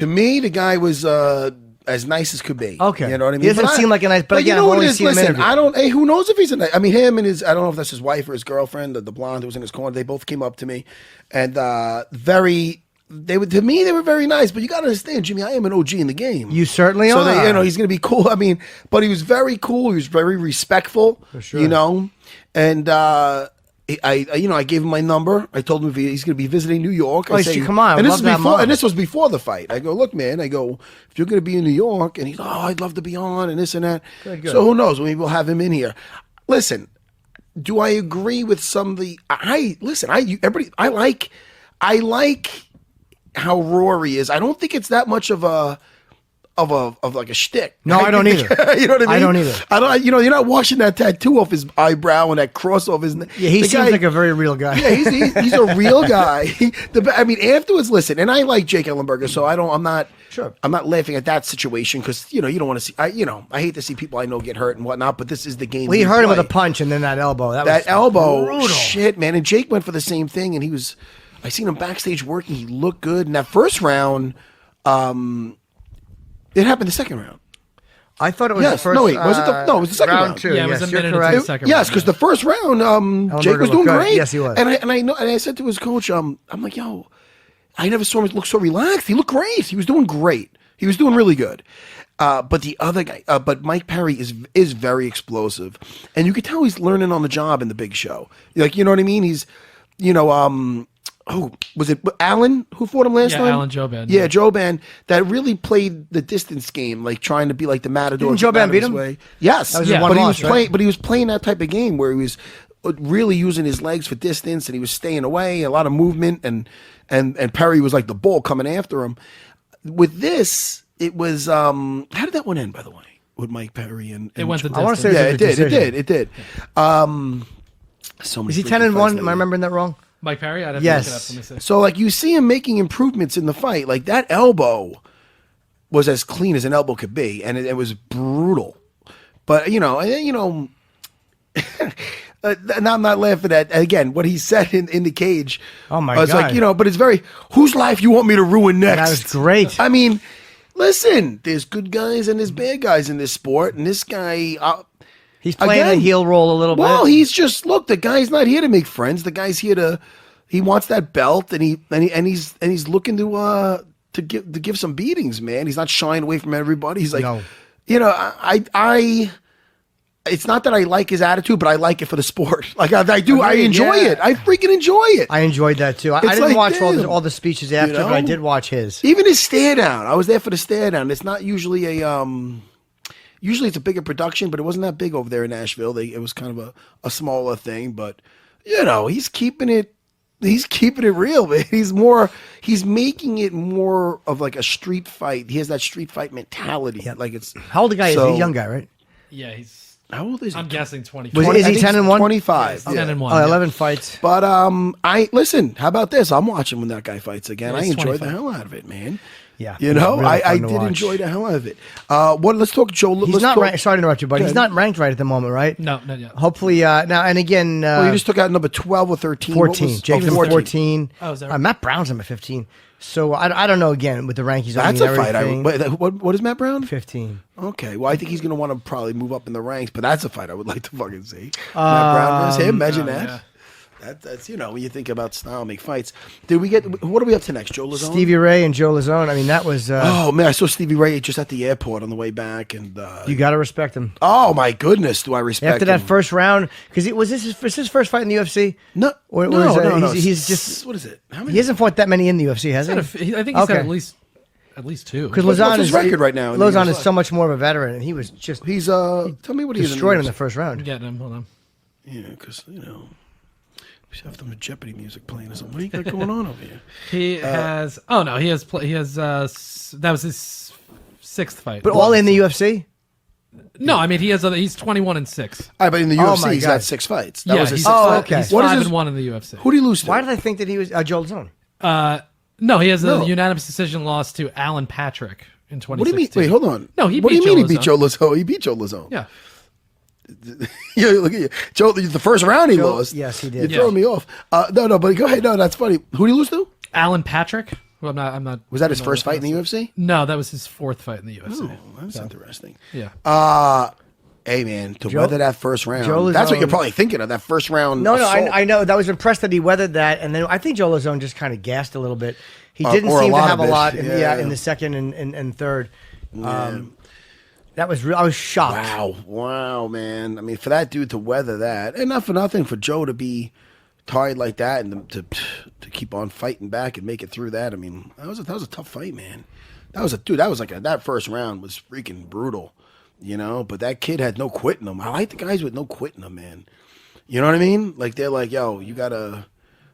To me, the guy was as nice as could be. Okay. You know what I mean? He doesn't seem like a nice, but again, you know I've what it only is? seen him Listen, interview. I don't, hey, who knows if he's a nice, I mean, him and his, I don't know if that's his wife or his girlfriend, the blonde who was in his corner, they both came up to me and they were, to me, they were very nice, but you got to understand, Jimmy, I am an OG in the game. You certainly so are. So, you know, he's going to be cool. I mean, but he was very cool. He was very respectful, For sure. you know, and, I gave him my number. I told him if he's going to be visiting New York. Oh, come on. And I this is love that before, mom. and this was before the fight. I go, look, man. I go, if you're going to be in New York, and he's, I'd love to be on, and this and that. Good. So who knows? Maybe we'll have him in here. Listen, do I agree with some of the? I like how Rory is. I don't think it's that much of like a shtick. No, I don't either. You know what I mean? I don't either. I don't. You know, you're not washing that tattoo off his eyebrow and that cross off his. Yeah, he seems like a very real guy. Yeah, he's a real guy. I mean, afterwards, listen, and I like Jake Ellenbeger, so I'm not laughing at that situation because you don't want to see. I hate to see people I know get hurt and whatnot, but this is the game. Well, he hurt him with a punch and then that elbow. That elbow, brutal. shit, man. And Jake went for the same thing, and I seen him backstage working. He looked good in that first round. It happened the second round. I thought it was the first. No, wait. Was it it was the second round. Two. Yeah, it was yes, a minute you're into the correct. second round. Yes, because the first round, Jake was doing looked good. great. Yes, he was. And I said to his coach, I'm like, yo, I never saw him look so relaxed. He looked great. He was doing great. He was doing really good. But the other guy, but Mike Perry is very explosive, and you could tell he's learning on the job in the big show. Like, you know what I mean? He's, was it Allen who fought him last time? Yeah, Alan Joban. Yeah, Joban, that really played the distance game, like trying to be like the Matador. Didn't Joban beat him? Way. Yes, That was his but one he loss, was playing. But he was playing that type of game where he was really using his legs for distance, and he was staying away, a lot of movement, and Perry was like the bull coming after him. With this, it was how did that one end, by the way, with Mike Perry and It went the I want to distance. say it did. So many Is he freaking 10-1? fights Am I remembering that wrong? Mike Perry? I'd have Yes. to look it up. Let me see. So, like, you see him making improvements in the fight. Like, that elbow was as clean as an elbow could be, and it was brutal. But, now I'm not laughing at, again, what he said in the cage. Oh, my It's God. like, but it's very, whose life you want me to ruin next? That was great. I mean, listen, there's good guys and there's bad guys in this sport, and this guy... He's playing Again, a heel role a little bit. Well, he's just the guy's not here to make friends. The guy's here he wants that belt, and he's looking to give some beatings, man. He's not shying away from everybody. He's like, No. it's not that I like his attitude, but I like it for the sport. Like I do, I Agreed, enjoy yeah. it. I freaking enjoy it. I enjoyed that too. I It's didn't like, watch damn. all the speeches after, but I did watch his. Even his stare down. I was there for the stare down. It's not usually usually it's a bigger production, but it wasn't that big over there in Nashville. It was kind of a smaller thing, but he's keeping it real, man. He's making it more of like a street fight. He has that street fight mentality. Yeah. Like it's How old the guy is? He's a young guy, right? Yeah, he's. how old is he? I'm guessing 20. Is he 10-1? 25. Yeah, 10-1. Oh, 11 fights. But I listen. How about this? I'm watching when that guy fights again. Yeah, I he's enjoyed 25. the hell out of it, man. Yeah. You know, really I fun to did watch. enjoy the hell out of it. Let's talk Joe. He's let's not talk, ranked. Sorry to interrupt you, but Go he's ahead. not ranked right at the moment, right? No, not yet. Hopefully, now and again. Well, you just took out number 12 or 13. What 14. was- Jake's 14. Oh, is that right? Matt Brown's number 15. So I don't know again with the rankings. That's and a fight. everything. What is Matt Brown? 15. Okay, well, I think he's going to want to probably move up in the ranks, but that's a fight I would like to fucking see. Matt Brown versus him. Imagine that. yeah. That's when you think about style, make fights. Did we get? What are we up to next? Joe Lazone. Stevie Ray and Joe Lazone. I mean, that was. Oh man, I saw Stevie Ray just at the airport on the way back, and You got to respect him. oh my goodness, do I respect After that him. first round, because was this his first fight in the UFC? No, Or no, is that- no. he's just- what is it? How many? He hasn't fought that many in the UFC, has he? I think he's had Okay. at least two. Because What's Lozon his is record right now in the Lozon is UFC? so much more of a veteran, and he was just He's tell me what he is. destroyed him in the UFC. first I'm round. getting him. Hold on. Yeah, because we should have some Jeopardy music playing or something. What do you got going on over here? He has. Oh no, he has. He has. That was his sixth fight. But all in the UFC. No, I mean he has. He's 21-6. All right, but in the Oh, UFC, my he's God. got 6 fights. That Yeah, was his he's, sixth fight. okay. he's What is his? 5-1 in the UFC. Who did he lose to? Why did I think that he was Joe Lazone? No, he has a No. unanimous decision loss to Alan Patrick in 2016. What do you mean? Wait, hold on. No, he What do beat you mean Joe he beat Joe Lazone? He beat Joe Lazone. Yeah. Yeah, look at you. Joe, the first round he lost. Yes, he did. You're throwing me off. No, but go ahead. No, that's funny. Who did he lose to? Alan Patrick. Well, I'm not. Was that his familiar first fight in the with UFC? No, that was his fourth fight in the UFC. Oh, that's interesting. Yeah. Hey man, to weather that first round. Joe That's what Lazone- you're probably thinking of, that first round. No, assault. I know. That was impressed that he weathered that, and then I think Joe Lazone just kind of gassed a little bit. He didn't or a seem to lot have of a it. lot Yeah. in the second and third. That was real. I was shocked. Wow, man. I mean, for that dude to weather that, and not for nothing, for Joe to be tired like that and to keep on fighting back and make it through that. I mean, that was a tough fight, man. That first round was freaking brutal, you know. But that kid had no quitting him. I like the guys with no quitting them, man. You know what I mean? Like they're like, yo, you gotta.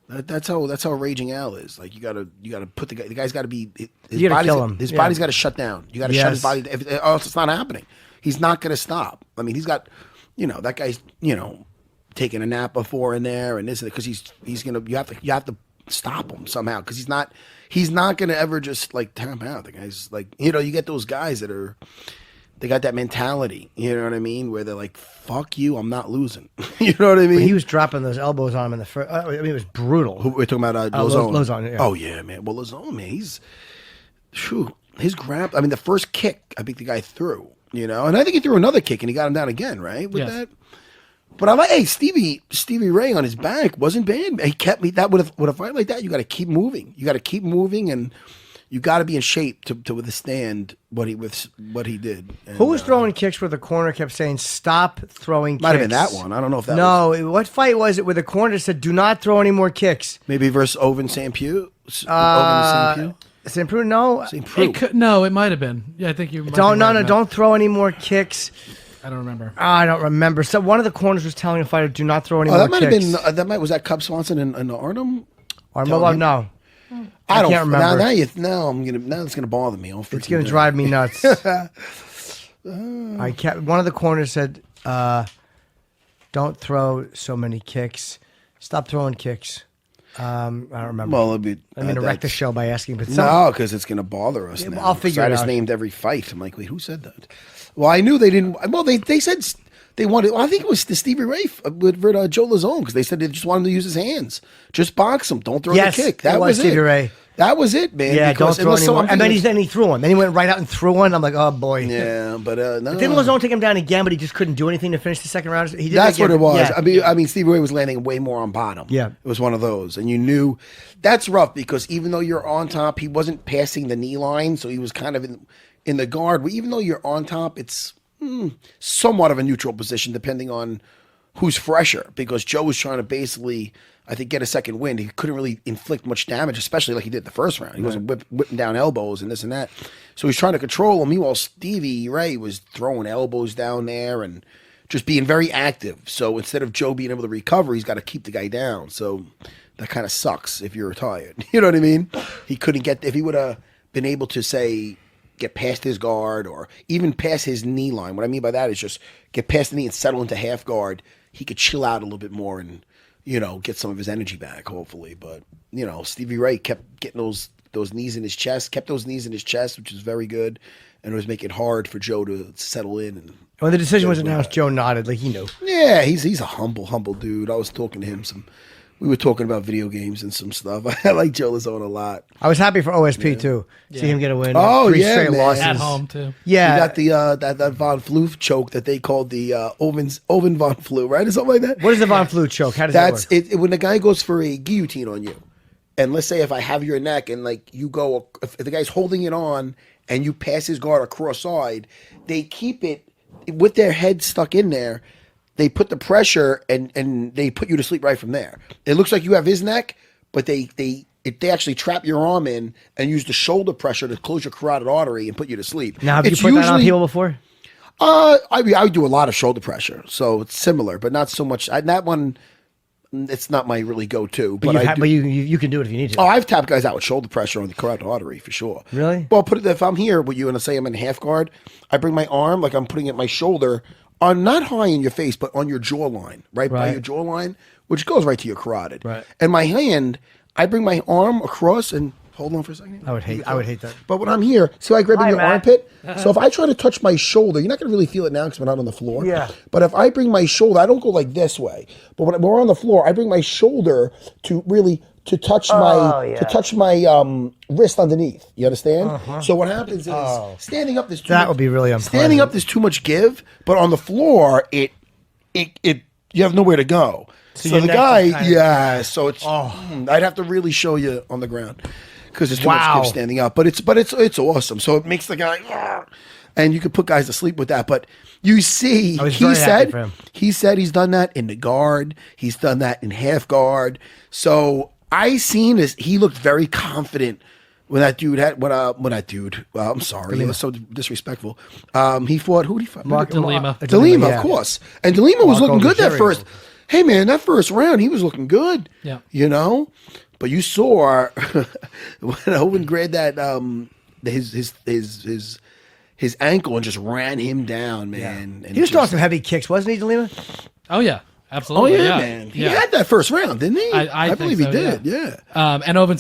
That's how Raging Al is. Like you gotta put the guy's got to be. You gotta kill him. His body's got to shut down. You got to shut his body, or else it's not happening. He's not gonna stop. I mean, he's got, that guy's, taking a nap before in there and this and because he's gonna. You have to stop him somehow because he's not gonna ever just like tap out. The guy's like, you get those guys that are. They got that mentality, you know what I mean? Where they're like, fuck you, I'm not losing. You know what I mean? But he was dropping those elbows on him in the first. I mean, it was brutal. We're talking about Lazone. Lazone, yeah. Oh, yeah, man. Well, Lazone, man, his grab, I mean, the first kick, I think the guy threw, and I think he threw another kick and he got him down again, right? With that. But I'm like, hey, Stevie Ray on his back wasn't bad. He kept me, that with a fight like that, you got to keep moving. You got to keep moving and you got to be in shape to withstand what he did. And, who was throwing kicks where the corner kept saying, stop throwing might kicks? have been that one. I don't know if that was. No, what fight was it where the corner said, do not throw any more kicks? Maybe versus Oven Sampew? Sampew, no. No, it might have been. Yeah, I think you. Don't throw any more kicks. I don't remember. I don't remember. So one of the corners was telling a fighter, do not throw any more kicks. Was that Cub Swanson and Arnhem? No. I can't remember. Now it's gonna bother me. It's gonna drive me nuts. One of the corners said, "Don't throw so many kicks. Stop throwing kicks." I don't remember. Well, I'm gonna wreck the show by asking, but no, because it's gonna bother us now. I'll figure it out. I just named every fight. I'm like, wait, who said that? Well, I knew they didn't. Well, they said. They wanted. Well, I think it was the Stevie Ray with Joe Lazone because they said they just wanted to use his hands, just box him, don't throw the kick. That was Stevie Ray. That was it, man. Yeah, don't throw anymore. And then he threw one. Then he went right out and threw one. I'm like, oh boy. Yeah, but no. Didn't Lazone take him down again? But he just couldn't do anything to finish the second round. That's what it was. Yeah. I mean, Stevie Ray was landing way more on bottom. Yeah, it was one of those, and you knew that's rough because even though you're on top, he wasn't passing the knee line, so he was kind of in the guard. But even though you're on top, it's somewhat of a neutral position depending on who's fresher because Joe was trying to basically, I think, get a second wind. He couldn't really inflict much damage, especially like he did the first round. He wasn't whipping down elbows and this and that. So he's trying to control him. Meanwhile, Stevie Ray was throwing elbows down there and just being very active. So instead of Joe being able to recover, he's got to keep the guy down. So that kind of sucks if you're retired. You know what I mean? He couldn't get, if he would have been able to say, get past his guard or even past his knee line. What I mean by that is just get past the knee and settle into half guard. He could chill out a little bit more and, get some of his energy back, hopefully. But, Stevie Ray kept getting those knees in his chest, which was very good. And it was making it hard for Joe to settle in. And when the decision was announced, Joe nodded like he knew. Yeah, he's a humble dude. I was talking to him we were talking about video games and some stuff. I like Joe Lazone a lot. I was happy for OSP too. See him get a win. Oh, 3 yeah, straight man. losses. At home too. Yeah. You got the that Von Flue choke that they called the Oven Von Flue, right? Or something like that. What is the Von Flue choke? How does that work? It when the guy goes for a guillotine on you. And let's say if I have your neck and like you go, if the guy's holding it on and you pass his guard across side, they keep it with their head stuck in there. They put the pressure and they put you to sleep right from there. It looks like you have his neck, but they actually trap your arm in and use the shoulder pressure to close your carotid artery and put you to sleep. Now, have you put that on people before? I do a lot of shoulder pressure, so it's similar, but not so much. That one, it's not my really go-to. But you can do it if you need to. Oh, I've tapped guys out with shoulder pressure on the carotid artery for sure. Really? Well, if I'm here with you and I say I'm in half guard, I bring my arm like I'm putting it my shoulder on not high in your face, but on your jawline, right by your jawline, which goes right to your carotid. Right. And my hand, I bring my arm across and hold on for a second. I would hate that. But when I'm here, so I grab your Matt. armpit. So if I try to touch my shoulder, you're not going to really feel it now because we're not on the floor. Yeah. But if I bring my shoulder, I don't go like this way. But when we're on the floor, I bring my shoulder to really to touch my wrist underneath. You understand? So what happens is standing up. Would be really unpleasant. Standing up, there's too much give, but on the floor, it you have nowhere to go. So the guy, so it's I'd have to really show you on the ground because there's too much give standing up. But it's awesome. So it makes the guy, and you could put guys to sleep with that. But you see, he said he's done that in the guard. He's done that in half guard. So I seen this. He looked very confident when that dude had I'm sorry, it was so disrespectful. He fought. Who did he fight? Mark DeLima. DeLima, of course. And DeLima was looking good that first. Hey man, that first round he was looking good. Yeah. You know, but you saw when Owen grabbed that his ankle and just ran him down, man. Yeah. He was throwing some heavy kicks, wasn't he, DeLima? Oh yeah, absolutely. Oh yeah, man. He had that first round, didn't he? I believe so, he did. Yeah. And Owen